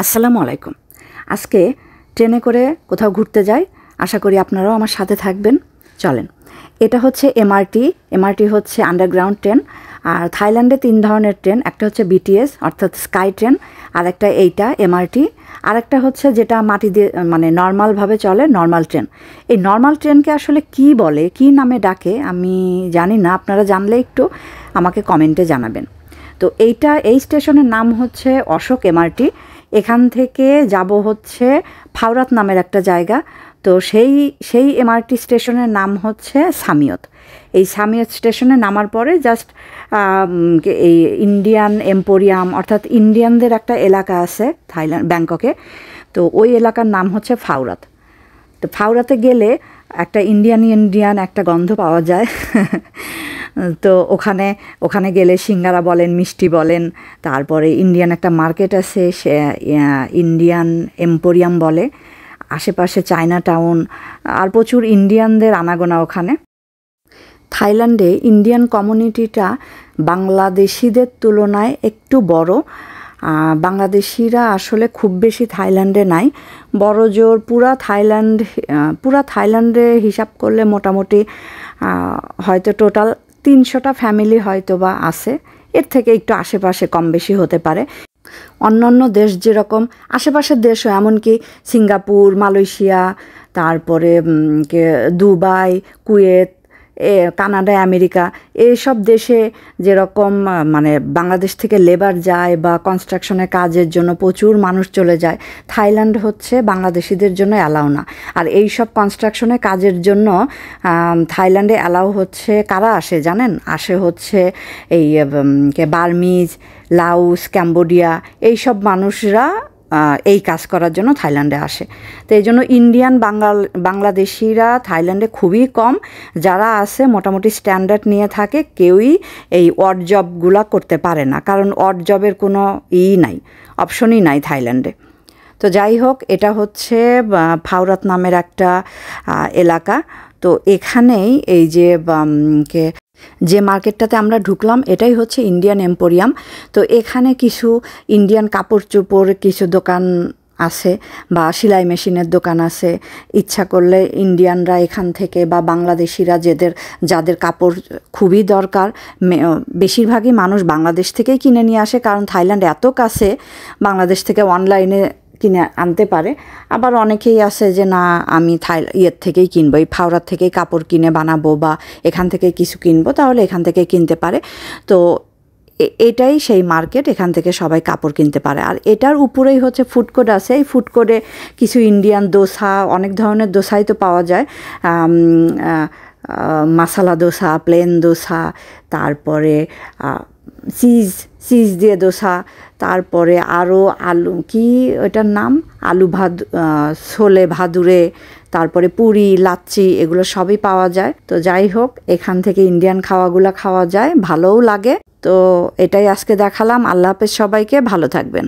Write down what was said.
আসসালামু আলাইকুম। আজকে ট্রেনে করে কোথাও ঘুরতে যাই, আশা করি আপনারাও আমার সাথে থাকবেন। চলেন, এটা হচ্ছে এমআরটি। এমআরটি হচ্ছে আন্ডারগ্রাউন্ড ট্রেন। আর থাইল্যান্ডে 3 ধরনের ট্রেন, একটা হচ্ছে বিটিএস অর্থাৎ স্কাই ট্রেন, আর একটা এইটা এমআরটি, আর একটা হচ্ছে যেটা মাটি দিয়ে মানে নর্মালভাবে চলে নর্মাল ট্রেন। এই নর্মাল ট্রেনকে আসলে কি বলে, কি নামে ডাকে আমি জানি না, আপনারা জানলে একটু আমাকে কমেন্টে জানাবেন। তো এই স্টেশনের নাম হচ্ছে অশোক এমআরটি। এখান থেকে যাব হচ্ছে ফাউরাত নামের একটা জায়গা। তো সেই এমআরটি স্টেশনের নাম হচ্ছে সামিয়ত। এই সামিয়ত স্টেশনে নামার পরে জাস্ট এই ইন্ডিয়ান এম্পোরিয়াম অর্থাৎ ইন্ডিয়ানদের একটা এলাকা আছে থাইল্যান্ড ব্যাংককে, তো ওই এলাকার নাম হচ্ছে ফাউরাত। তো ফাউরাতে গেলে একটা ইন্ডিয়ান একটা গন্ধ পাওয়া যায়। তো ওখানে গেলে সিঙ্গারা বলেন, মিষ্টি বলেন, তারপরে ইন্ডিয়ান একটা মার্কেট আছে, সে ইন্ডিয়ান এম্পোরিয়াম বলে, আশেপাশে চায়না টাউন, আর প্রচুর ইন্ডিয়ানদের আনাগোনা ওখানে। থাইল্যান্ডে ইন্ডিয়ান কমিউনিটিটা বাংলাদেশিদের তুলনায় একটু বড়। বাংলাদেশিরা আসলে খুব বেশি থাইল্যান্ডে নাই, বড় জোর পুরা থাইল্যান্ডে হিসাব করলে মোটামুটি হয়তো টোটাল 300টা ফ্যামিলি হয়তো বা আছে, এর থেকে একটু আশেপাশে কম বেশি হতে পারে। অন্যান্য দেশ যেরকম আশেপাশের দেশও, এমনকি সিঙ্গাপুর, মালয়েশিয়া, তারপরে দুবাই, কুয়েত, কানাডা, আমেরিকা, এইসব দেশে যেরকম মানে বাংলাদেশ থেকে লেবার যায় বা কনস্ট্রাকশনের কাজের জন্য প্রচুর মানুষ চলে যায়, থাইল্যান্ড হচ্ছে বাংলাদেশিদের জন্য অ্যালাউ না। আর এই সব কনস্ট্রাকশনের কাজের জন্য থাইল্যান্ডে অ্যালাউ হচ্ছে কারা আসে জানেন? আসে হচ্ছে এই বার্মিজ, লাওস, ক্যাম্বোডিয়া, এইসব মানুষরা এই কাজ করার জন্য থাইল্যান্ডে আসে। তো এই জন্য ইন্ডিয়ান বাংলাদেশিরা থাইল্যান্ডে খুবই কম। যারা আছে মোটামুটি স্ট্যান্ডার্ড নিয়ে থাকে, কেউই এই অড জবগুলো করতে পারে না, কারণ অড জবের কোনো নাই, অপশনই নাই থাইল্যান্ডে। তো যাই হোক, এটা হচ্ছে ফাউরাত নামের একটা এলাকা। তো এখানেই এই যে মার্কেটটাতে আমরা ঢুকলাম, এটাই হচ্ছে ইন্ডিয়ান এম্পোরিয়াম। তো এখানে কিছু ইন্ডিয়ান কাপড় চোপড় কিছু দোকান আছে, বা সেলাই মেশিনের দোকান আছে। ইচ্ছা করলে ইন্ডিয়ানরা এখান থেকে বা বাংলাদেশিরা যাদের কাপড় খুবই দরকার, বেশিরভাগই মানুষ বাংলাদেশ থেকেই কিনে নিয়ে আসে, কারণ থাইল্যান্ড এত কাছে, বাংলাদেশ থেকে অনলাইনে কিনে আনতে পারে। আবার অনেকেই আছে যে না, আমি থেকেই কিনবো, এই ফাউরার থেকেই কাপড় কিনে বানাবো বা এখান থেকে কিছু কিনবো, তাহলে এখান থেকে কিনতে পারে। তো এটাই সেই মার্কেট, এখান থেকে সবাই কাপড় কিনতে পারে। আর এটার উপরেই হচ্ছে ফুড কোর্ট আছে। এই ফুড কোর্টে কিছু ইন্ডিয়ান দোসা, অনেক ধরনের দোসাই তো পাওয়া যায়, মাসালা দোসা, প্লেন দোসা, তারপরে চিজ দিয়ে দোসা, তারপরে আরও ওটার নাম ছোলে ভাদুরে, তারপরে পুরি, লাচ্ছি, এগুলো সবই পাওয়া যায়। তো যাই হোক, এখান থেকে ইন্ডিয়ান খাওয়াগুলো খাওয়া যায়, ভালোও লাগে। তো এটাই আজকে দেখালাম। আল্লাহ হাফেজ, সবাইকে ভালো থাকবেন।